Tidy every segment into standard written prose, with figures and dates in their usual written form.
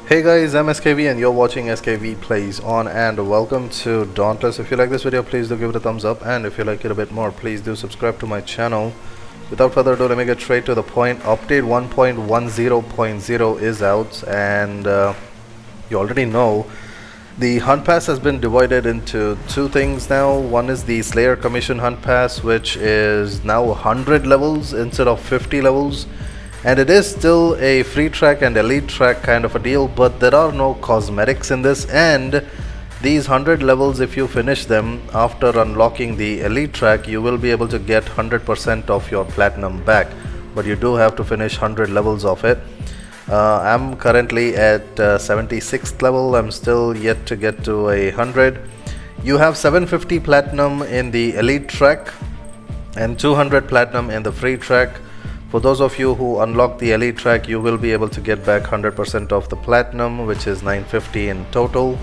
Hey guys, I'm SKV and you're watching SKV Plays On, and welcome to Dauntless. If you like this video, please do give it a thumbs up, and if you like it a bit more, please do subscribe to my channel. Without further ado, let me get straight to the point. Update 1.10.0 is out, and you already know the hunt pass has been divided into two things now. One is the Slayer Commission hunt pass, which is now 100 levels instead of 50 levels. And it is still a free track and elite track kind of a deal, but there are no cosmetics in this, and these 100 levels, if you finish them after unlocking the elite track, you will be able to get 100% of your platinum back, but you do have to finish 100 levels of it. I'm currently at 76th level. I'm still yet to get to 100. You have 750 platinum in the elite track and 200 platinum in the free track. For those of you who unlock the elite track, you will be able to get back 100% of the platinum, which is 950 in total.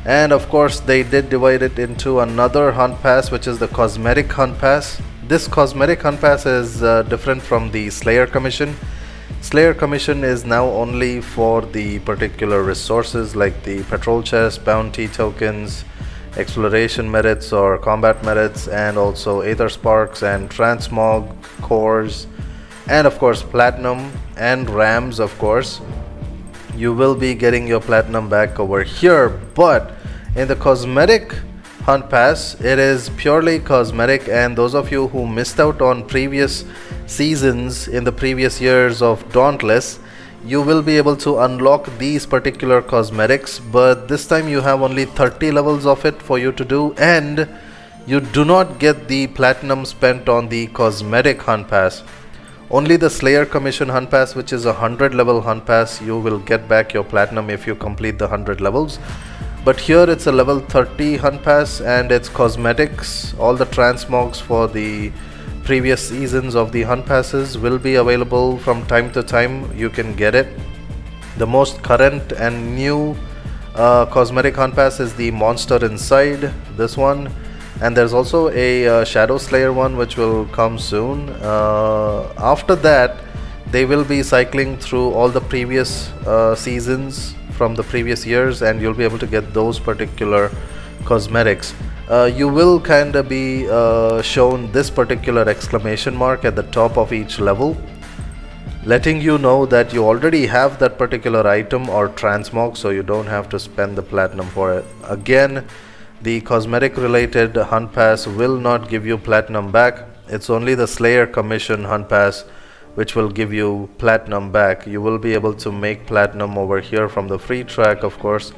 And of course, they did divide it into another hunt pass, which is the Cosmetic hunt pass. This Cosmetic hunt pass is different from the Slayer Commission. Slayer Commission is now only for the particular resources like the patrol chest, bounty tokens, exploration merits or combat merits, and also Aether Sparks and Transmog cores, and of course platinum and rams. Of course, you will be getting your platinum back over here, but in the Cosmetic hunt pass, it is purely cosmetic, and those of you who missed out on previous seasons in the previous years of Dauntless, you will be able to unlock these particular cosmetics, but this time you have only 30 levels of it for you to do, and you do not get the platinum spent on the Cosmetic hunt pass. Only the Slayer Commission hunt pass, which is a 100 level hunt pass, you will get back your platinum if you complete the 100 levels. But here it's a level 30 hunt pass, and it's cosmetics. All the transmogs for the previous seasons of the hunt passes will be available from time to time. You can get it. The most current and new cosmetic hunt pass is the Monster Inside, this one. And there's also a Shadow Slayer one, which will come soon. After that, they will be cycling through all the previous seasons from the previous years, and you'll be able to get those particular cosmetics. You will kind of be shown this particular exclamation mark at the top of each level, letting you know that you already have that particular item or transmog, so you don't have to spend the platinum for it. Again, the cosmetic related hunt pass will not give you platinum back. It's only the Slayer Commission hunt pass which will give you platinum back. You will be able to make platinum over here from the free track, of course,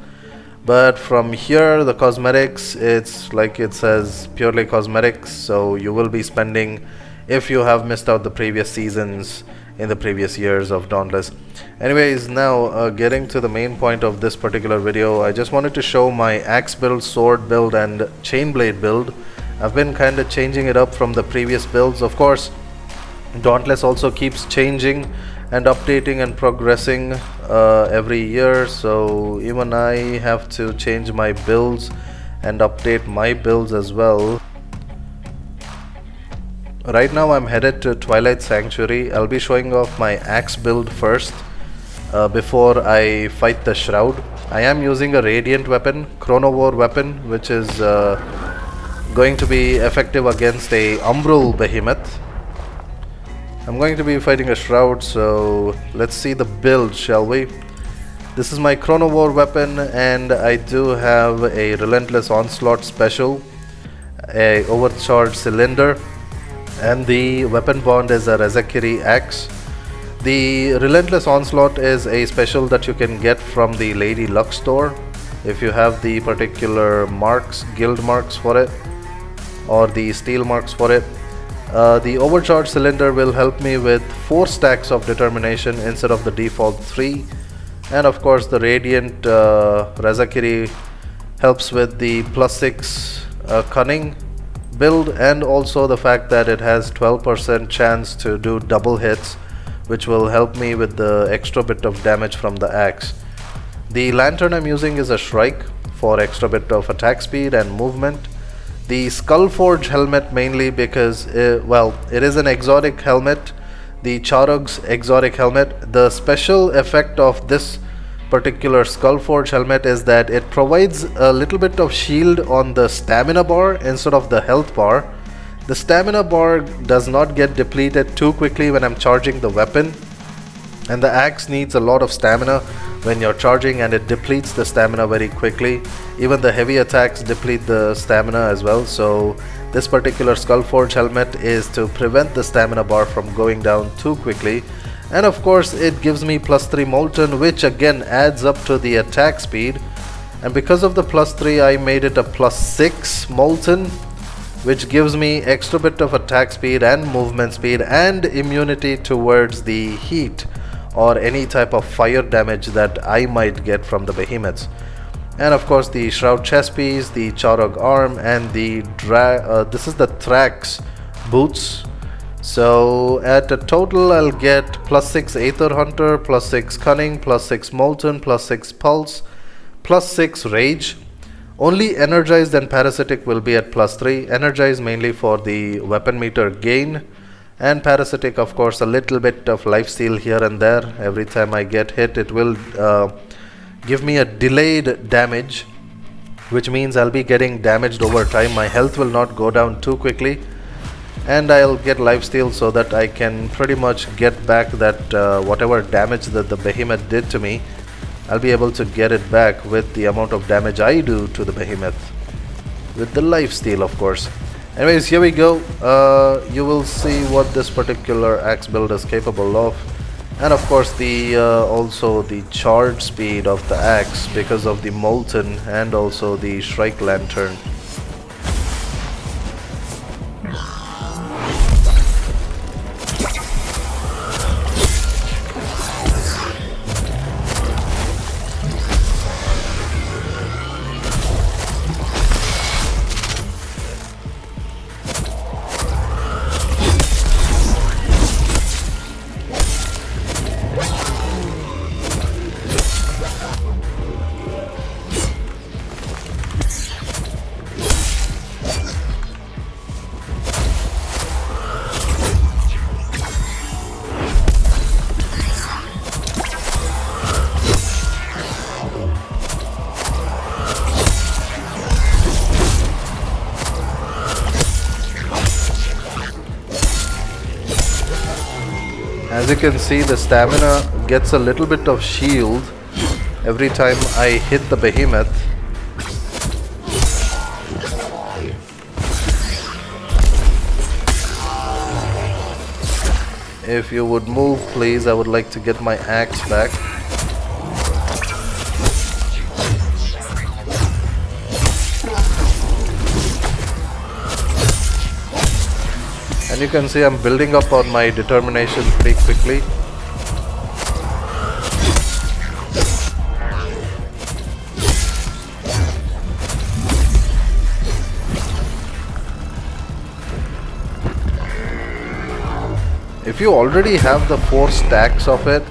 but from here the cosmetics, it's like it says purely cosmetics, so you will be spending if you have missed out the previous seasons in the previous years of Dauntless. Anyways, now getting to the main point of this particular video, I just wanted to show my axe build, sword build, and chainblade build. I've been kind of changing it up from the previous builds. Of course, Dauntless also keeps changing and updating and progressing every year, so even I have to change my builds and update my builds as well. Right now I'm headed to Twilight Sanctuary. I'll be showing off my axe build first before I fight the Shroud. I am using a Radiant weapon, Chrono War weapon, which is going to be effective against a Umbral Behemoth. I'm going to be fighting a Shroud, so let's see the build, shall we? This is my Chrono War weapon, and I do have a Relentless Onslaught special, a Overcharged Cylinder, and the weapon bond is a Rezakiri axe. The Relentless Onslaught is a special that you can get from the Lady Luck store if you have the particular marks, guild marks for it, or the steel marks for it. The Overcharged Cylinder will help me with 4 stacks of determination instead of the default 3, and of course the Radiant Rezakiri helps with the +6 cunning build, and also the fact that it has 12% chance to do double hits, which will help me with the extra bit of damage from the axe. The lantern I'm using is a Shrike for extra bit of attack speed and movement. The Skullforge helmet mainly because it is an exotic helmet, the Charog's exotic helmet. The special effect of this particular Skullforge helmet is that it provides a little bit of shield on the stamina bar instead of the health bar. The stamina bar does not get depleted too quickly when I'm charging the weapon, and the axe needs a lot of stamina when you're charging, and it depletes the stamina very quickly. Even the heavy attacks deplete the stamina as well, so this particular Skullforge helmet is to prevent the stamina bar from going down too quickly. And of course it gives me +3 Molten, which again adds up to the attack speed, and because of the +3 I made it a +6 Molten, which gives me extra bit of attack speed and movement speed and immunity towards the heat or any type of fire damage that I might get from the behemoths. And of course the Shroud chest piece, the Charog arm, and the this is the Thrax boots. So at a total I'll get +6 Aether Hunter, +6 Cunning, +6 Molten, +6 Pulse, +6 Rage. Only Energized and Parasitic will be at +3. Energized mainly for the weapon meter gain, and Parasitic of course a little bit of lifesteal here and there. Every time I get hit it will give me a delayed damage, which means I'll be getting damaged over time. My health will not go down too quickly, and I'll get lifesteal so that I can pretty much get back that whatever damage that the behemoth did to me, I'll be able to get it back with the amount of damage I do to the behemoth, with the lifesteal of course. Anyways, here we go. You will see what this particular axe build is capable of, and of course the also the charge speed of the axe because of the Molten and also the Shrike Lantern. As you can see, the stamina gets a little bit of shield every time I hit the behemoth. If you would move please, I would like to get my axe back. And you can see I'm building up on my determination pretty quickly. If you already have the 4 stacks of it,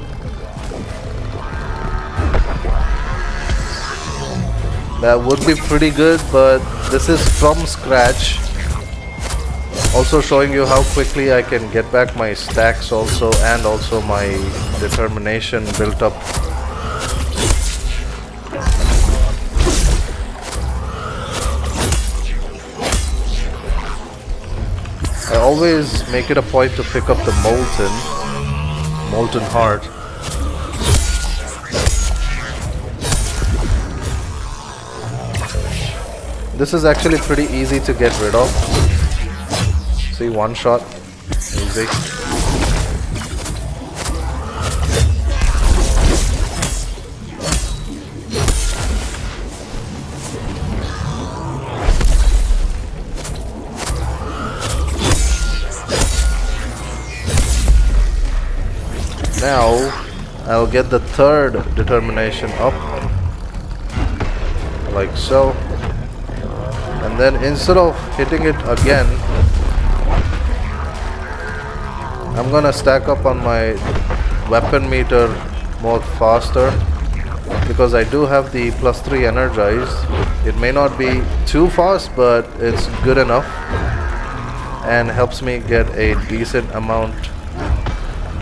that would be pretty good, but this is from scratch. Also showing you how quickly I can get back my stacks also, and also my determination built up. I always make it a point to pick up the Molten Heart. This is actually pretty easy to get rid of. See, one shot, easy. Now, I'll get the 3rd determination up, like so. And then instead of hitting it again, I'm gonna stack up on my weapon meter more faster, because I do have the +3 energized. It may not be too fast, but it's good enough and helps me get a decent amount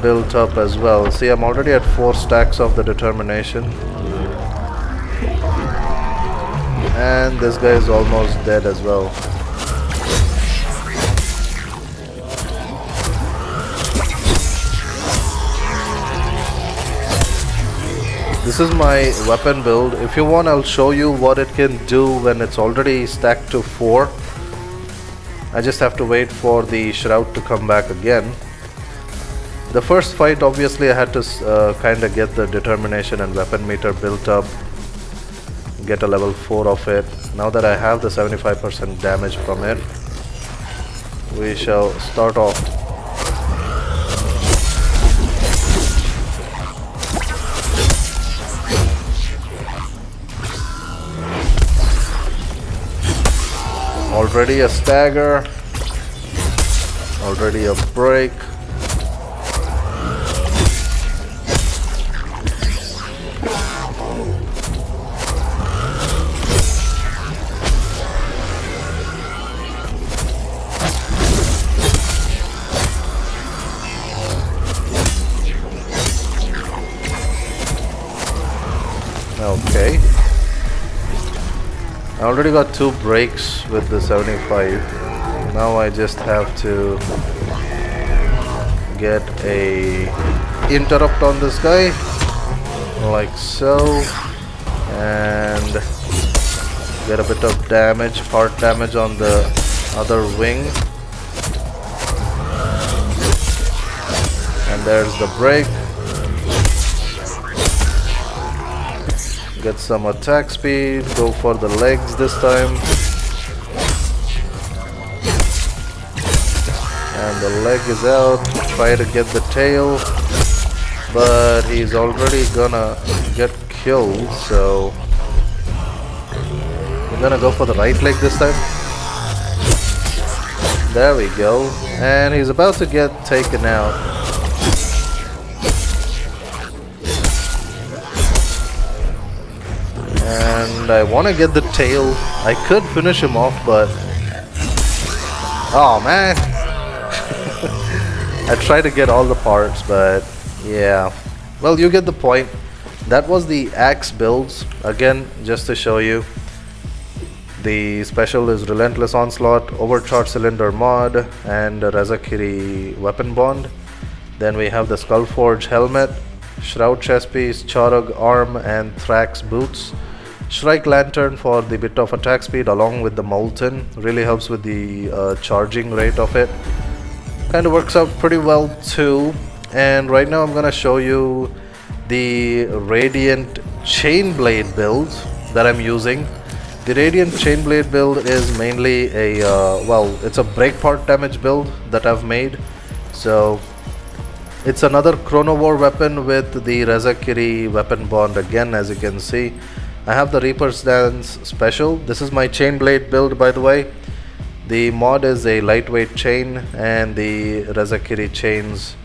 built up as well. See, I'm already at 4 stacks of the determination. And this guy is almost dead as well. This is my weapon build. If you want, I'll show you what it can do when it's already stacked to 4. I just have to wait for the shroud to come back again. The first fight, obviously, I had to kind of get the determination and weapon meter built up, get a level 4 of it. Now that I have the 75% damage from it, we shall start off. Already a stagger, already a break. Okay. I already got 2 breaks with the 75. Now I just have to get a interrupt on this guy, like so, and get a bit of damage, part damage on the other wing. And there's the break. Get some attack speed, go for the legs this time. And the leg is out, try to get the tail, but he's already gonna get killed, so I'm gonna go for the right leg this time. There we go, and he's about to get taken out. And I want to get the tail. I could finish him off, but oh man. I tried to get all the parts, but yeah, well, you get the point. That was the axe builds. Again, just to show you, the special is Relentless Onslaught, Overcharged Cylinder mod, and Razakiri weapon bond. Then we have the Skullforge helmet, Shroud chest piece, Charug arm, and Thrax boots. Shrike lantern for the bit of attack speed along with the molten. Really helps with the charging rate of it. Kind of works out pretty well too. And right now I'm gonna show you the Radiant Chainblade build that I'm using. The Radiant Chainblade build is mainly a well, it's a breakpart damage build that I've made. So it's another Chrono War weapon with the Razakiri weapon bond again, as you can see. I have the Reaper's Dance special. This is my Chainblade build, by the way. The mod is a lightweight chain and the Razakiri chains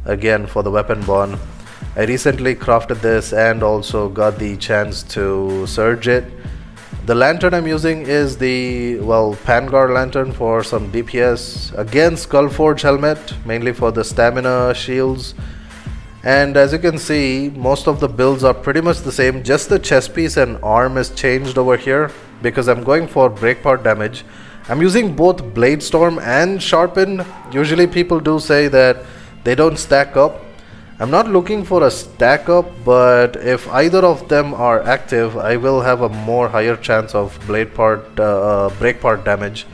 again for the weapon bond. I recently crafted this and also got the chance to surge it. The lantern I'm using is the, well, Pangar lantern for some DPS. Again, Skullforge helmet, mainly for the stamina shields. And as you can see, most of the builds are pretty much the same. Just the chest piece and arm is changed over here because I'm going for breakpart damage. I'm using both Blade Storm and Sharpen. Usually people do say that they don't stack up. I'm not looking for a stack up, but if either of them are active, I will have a more higher chance of breakpart damage.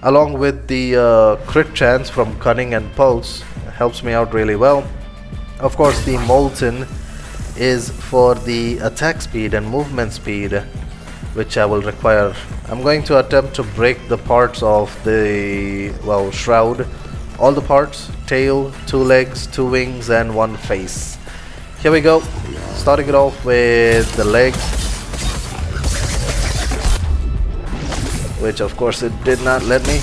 Along with the crit chance from Cunning and Pulse, helps me out really well. Of course, the Molten is for the attack speed and movement speed, which I will require. I'm going to attempt to break the parts of the, well, shroud. All the parts: tail, 2 legs, 2 wings, and 1 face. Here we go. Starting it off with the leg, which of course it did not let me.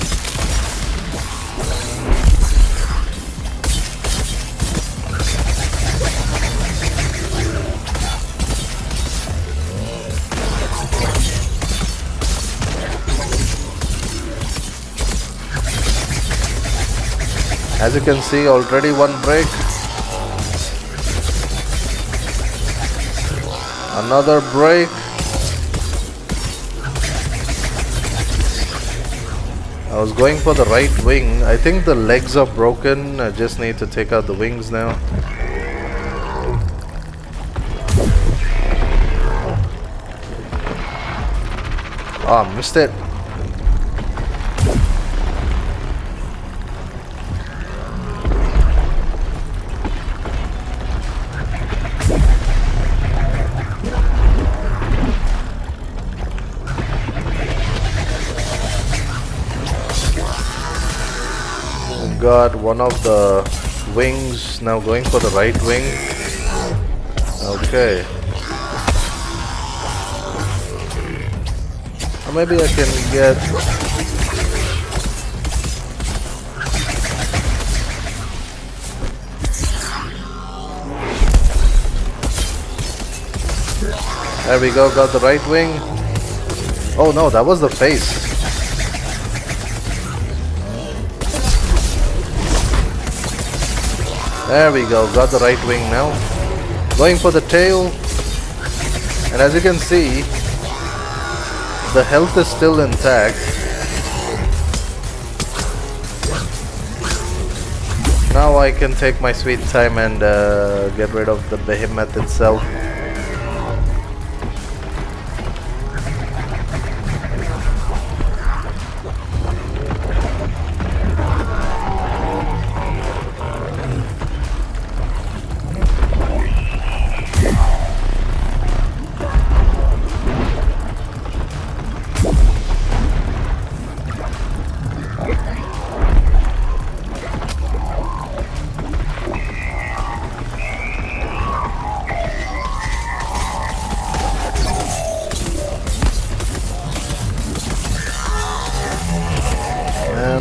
As you can see, already 1 break. Another break. I was going for the right wing. I think the legs are broken. I just need to take out the wings now. Ah, missed it. Got one of the wings, now going for the right wing. Okay. Or maybe I can get... There we go, got the right wing. Oh no, that was the face. There we go, got the right wing now. Going for the tail. And as you can see, the health is still intact. Now I can take my sweet time and get rid of the behemoth itself.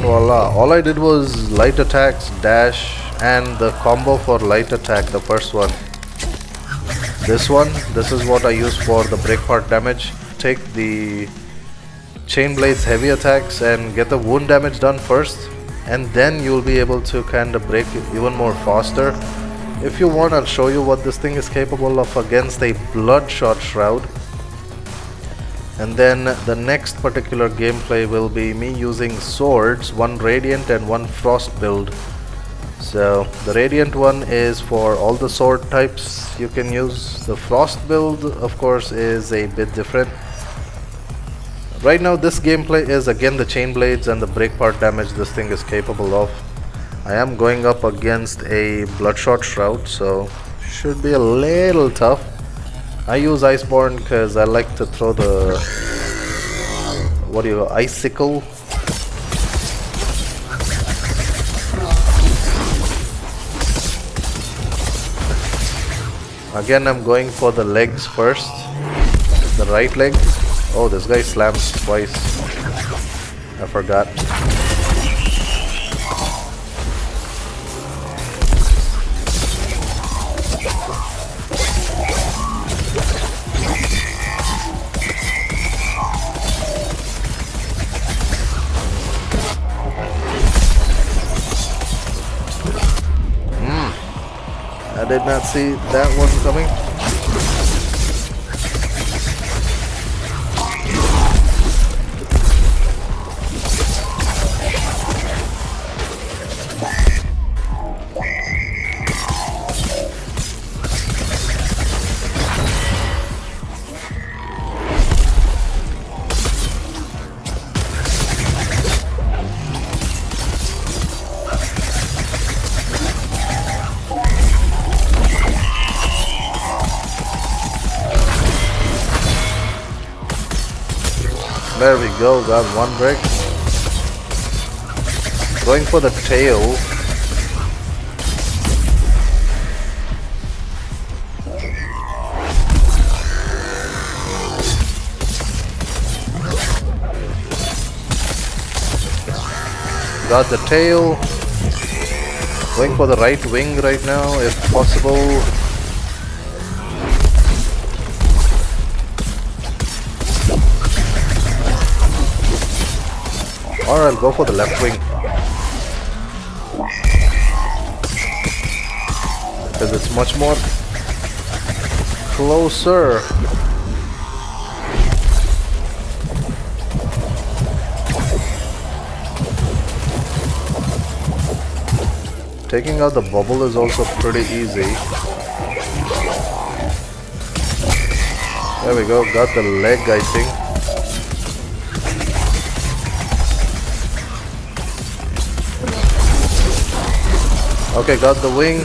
Voila. All I did was light attacks, dash, and the combo for light attack, the first one. This is what I use for the break part damage. Take the Chainblade's heavy attacks and get the wound damage done first, and then you'll be able to kind of break even more faster. If you want, I'll show you what this thing is capable of against a Bloodshot Shroud. And then the next particular gameplay will be me using swords, one Radiant and one Frost build. So the Radiant one is for all the sword types you can use. The Frost build, of course, is a bit different. Right now this gameplay is again the Chainblades and the break part damage this thing is capable of. I am going up against a Bloodshot Shroud, so should be a little tough. I use Iceborne because I like to throw the icicle. Again, I'm going for the legs first. The right leg. Oh, this guy slams twice. I forgot. I did not see that one coming. There we go, got one break. Going for the tail. Got the tail. Going for the right wing right now if possible. Or I'll go for the left wing, because it's much more closer. taking out the bubble is also pretty easy. There we go, got the leg, I think. Okay, got the wing,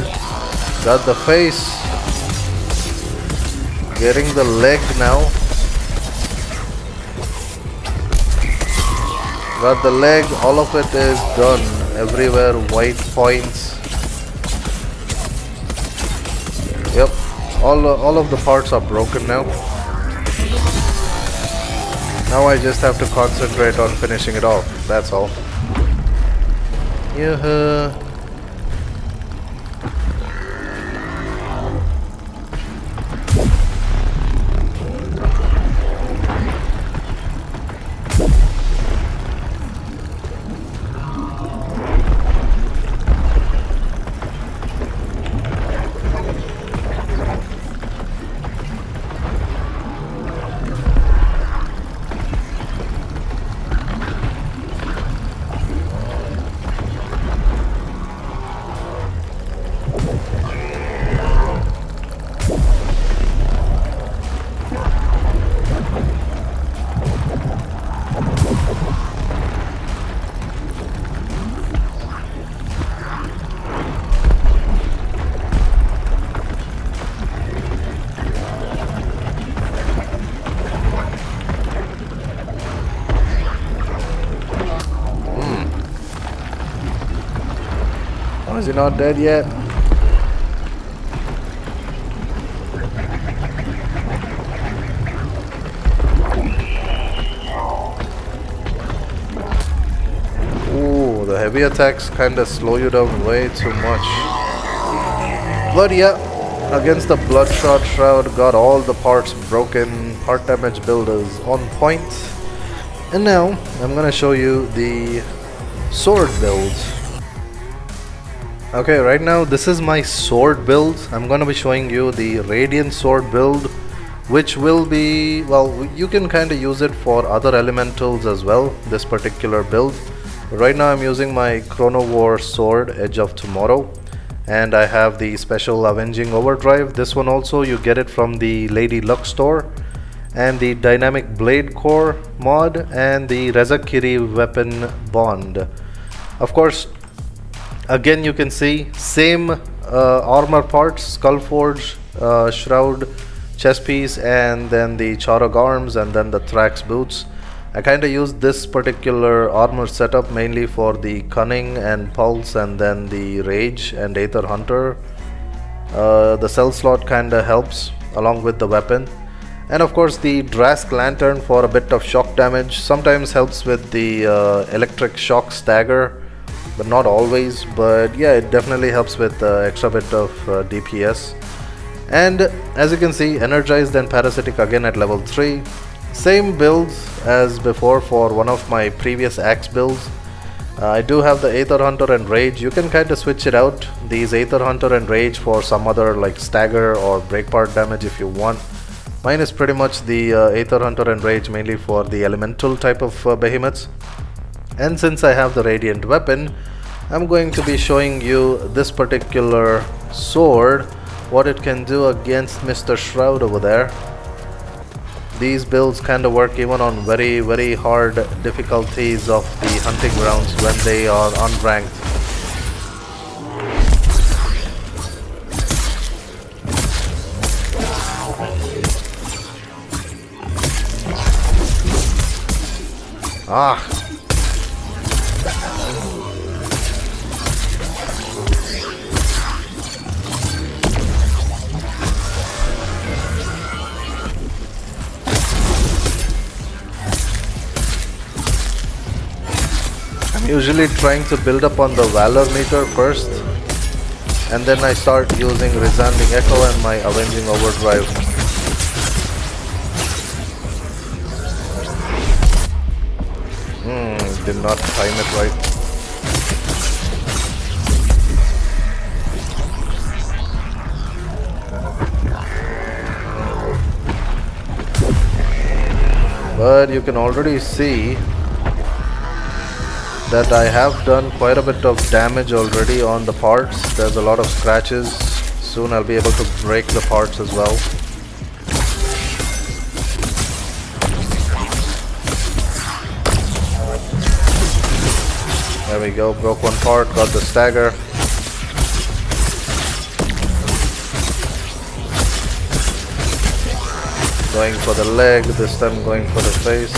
got the face, getting the leg now. Got the leg, all of it is done. Everywhere white points. Yep, all of the parts are broken now. Now I just have to concentrate on finishing it off, that's all. Yeah. Is he not dead yet? Ooh, the heavy attacks kinda slow you down way too much. But yeah, against the Bloodshot Shroud, got all the parts broken, part damage builders on point. And now, I'm gonna show you the sword build. Okay, right now this is my sword build. I'm gonna be showing you the Radiant sword build, which will be, well, you can kinda use it for other elementals as well, this particular build. Right now I'm using my Chrono War sword, Edge of Tomorrow, and I have the special Avenging Overdrive. This one also, you get it from the Lady Luck store, and the Dynamic Blade Core mod, and the Rezakiri weapon bond. Of course, again you can see same armor parts, Skullforge, Shroud, chest piece, and then the Charog arms, and then the Thrax boots. I kinda used this particular armor setup mainly for the Cunning and Pulse, and then the Rage and Aether Hunter. The cell slot kinda helps along with the weapon. And of course the Drask Lantern for a bit of shock damage, sometimes helps with the electric shock stagger, but not always. But yeah, it definitely helps with extra bit of DPS. And as you can see, Energized and Parasitic again at level 3. Same builds as before for one of my previous axe builds. I do have the Aether Hunter and Rage. You can kind of switch it out, these Aether Hunter and Rage, for some other like stagger or break part damage if you want. Mine is pretty much the Aether Hunter and Rage mainly for the elemental type of behemoths. And since I have the Radiant weapon, I'm going to be showing you this particular sword, what it can do against Mr. Shroud over there. These builds kind of work even on very hard difficulties of the hunting grounds when they are unranked. Ah! I'm usually trying to build up on the Valor meter first, and then I start using Resounding Echo and my Avenging Overdrive. Did not time it right. But you can already see that I have done quite a bit of damage already on the parts. There's a lot of scratches. Soon I'll be able to break the parts as well. There we go, broke one part, got the stagger. Going for the leg, this time going for the face.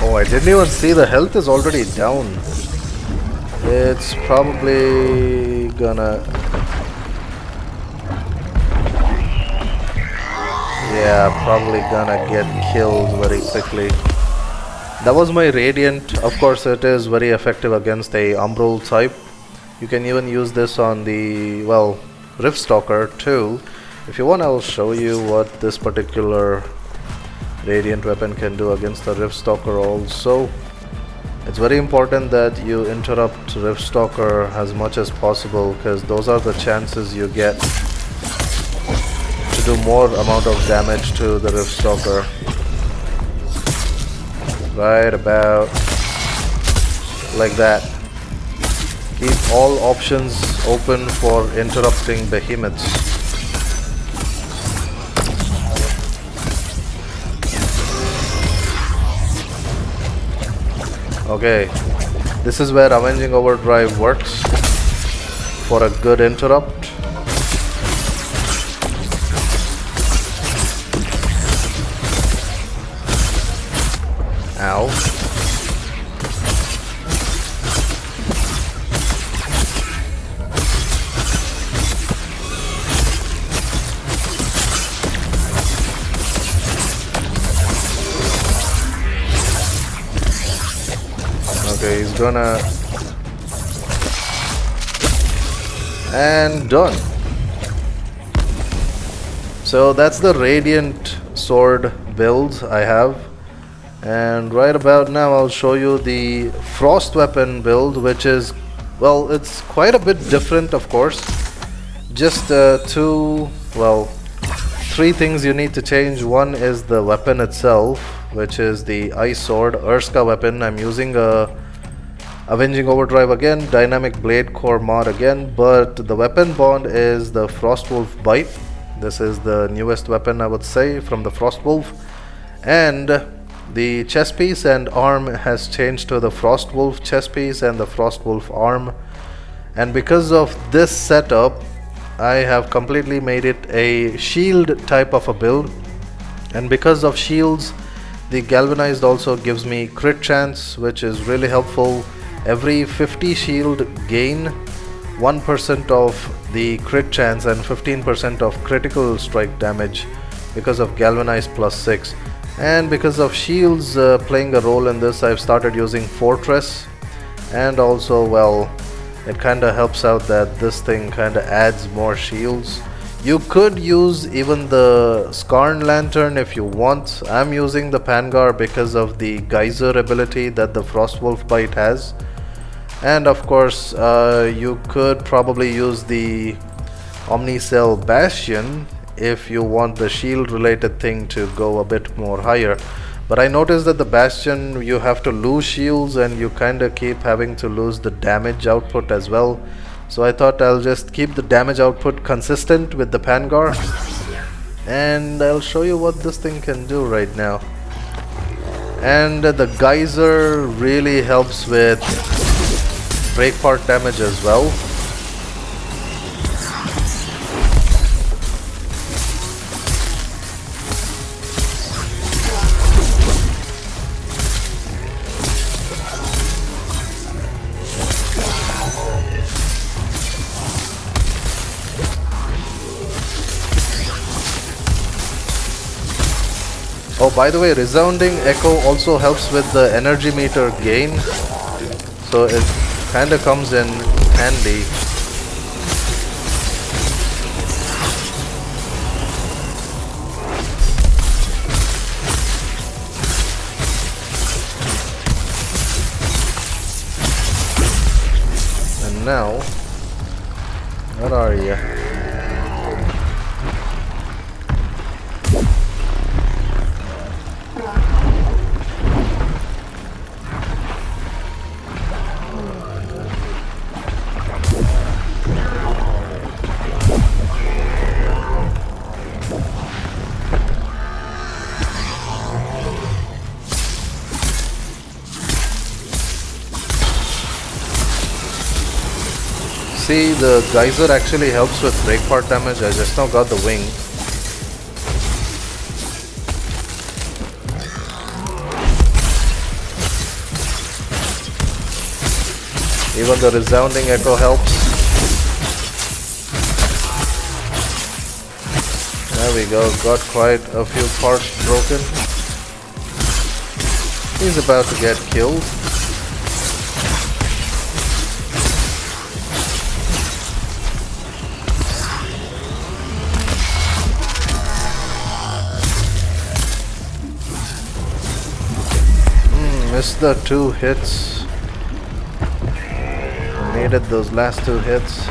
Oh, I didn't even see the health is already down. It's probably gonna... Yeah, probably gonna get killed very quickly. That was my Radiant. Of course it is very effective against a Umbral type. You can even use this on the, well, Rift Stalker too. If you want, I'll show you what this particular Radiant weapon can do against the Rift Stalker also. It's very important that you interrupt Rift Stalker as much as possible, because those are the chances you get to do more amount of damage to the Rift Stalker. Right about like that. Keep all options open for interrupting behemoths. Okay, this is where Avenging Overdrive works for a good interrupt. Ow. Okay, he's gonna... And done. So that's the Radiant Sword build I have. And right about now I'll show you the Frost Weapon build, which is, well, it's quite a bit different, of course. Just three things you need to change. One is the weapon itself, which is the Ice Sword, Urska weapon. I'm using a Avenging Overdrive again, Dynamic Blade Core mod again, but the weapon bond is the Frostwolf Bite. This is the newest weapon, I would say, from the Frostwolf. And the chest piece and arm has changed to the Frostwolf chest piece and the Frostwolf arm. And because of this setup, I have completely made it a shield type of a build. And because of shields, the galvanized also gives me crit chance, which is really helpful. Every 50 shield gain 1% of the crit chance and 15% of critical strike damage because of galvanized +6. And because of shields playing a role in this, I've started using Fortress. And also, well, it kinda helps out that this thing kinda adds more shields. You could use even the Skarn Lantern if you want. I'm using the Pangar because of the Geyser ability that the Frostwolf Bite has. And of course, you could probably use the Omnicell Bastion if you want the shield related thing to go a bit more higher. But I noticed that the Bastion, you have to lose shields and you kinda keep having to lose the damage output as well. So I thought I'll just keep the damage output consistent with the Pangar. And I'll show you what this thing can do right now. And the Geyser really helps with break part damage as well. Oh, by the way, Resounding Echo also helps with the energy meter gain, so it kinda comes in handy. And now What are you? See, the geyser actually helps with break part damage. I just now got the wing. Even the resounding echo helps. There we go, got quite a few parts broken. He's about to get killed. Missed the 2 hits. Needed those last 2 hits.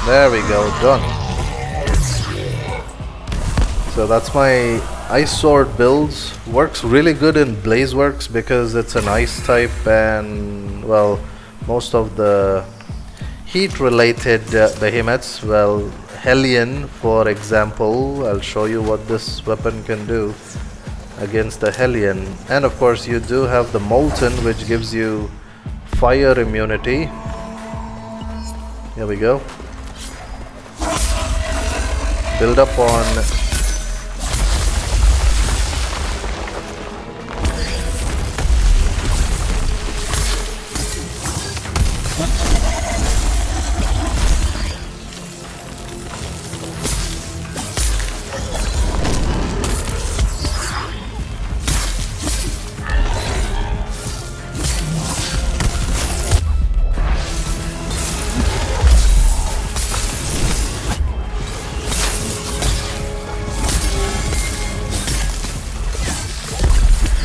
There we go, done. So that's my ice sword builds. Works really good in Blazeworks because it's an ice type, and well, most of the heat related behemoths, well, Hellion for example, I'll show you what this weapon can do against the Hellion. And of course you do have the Molten, which gives you fire immunity. Here we go. Build up on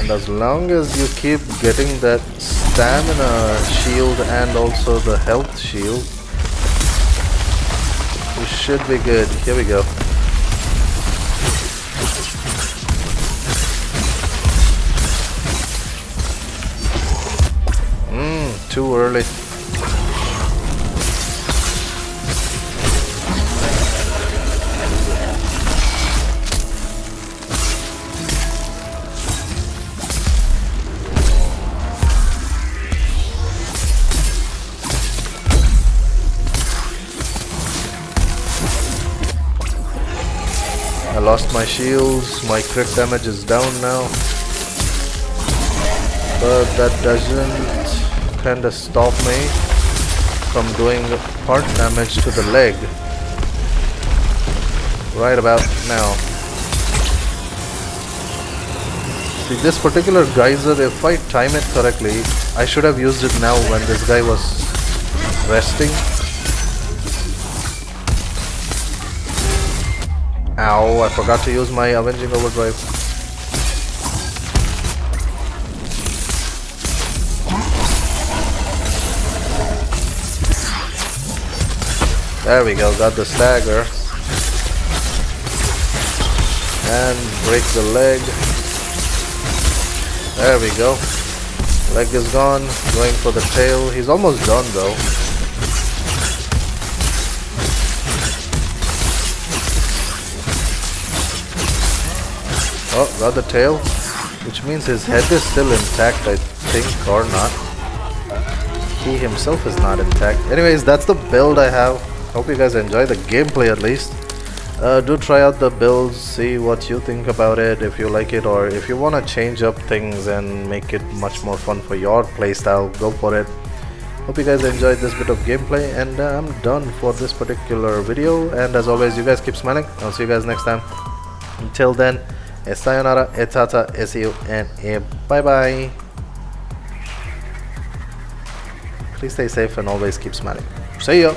and as long as you keep getting that stamina shield and also the health shield, you should be good. Here we go. Too early. I lost my shields, my crit damage is down now, but that doesn't kinda stop me from doing part damage to the leg right about now. See, this particular geyser, if I time it correctly, I should have used it now when this guy was resting. Ow, I forgot to use my Avenging Overdrive. There we go, got the stagger. And break the leg. There we go. Leg is gone, going for the tail. He's almost done though. Oh, got the tail, which means his head is still intact, I think, or not. He himself is not intact. Anyways, that's the build I have. Hope you guys enjoy the gameplay at least. Do try out the builds, see what you think about it, if you like it, or if you want to change up things and make it much more fun for your playstyle, go for it. Hope you guys enjoyed this bit of gameplay, and I'm done for this particular video. And as always, you guys keep smiling. I'll see you guys next time. Until then, sayonara, tata, see you, and bye bye. Please stay safe and always keep smiling. See ya.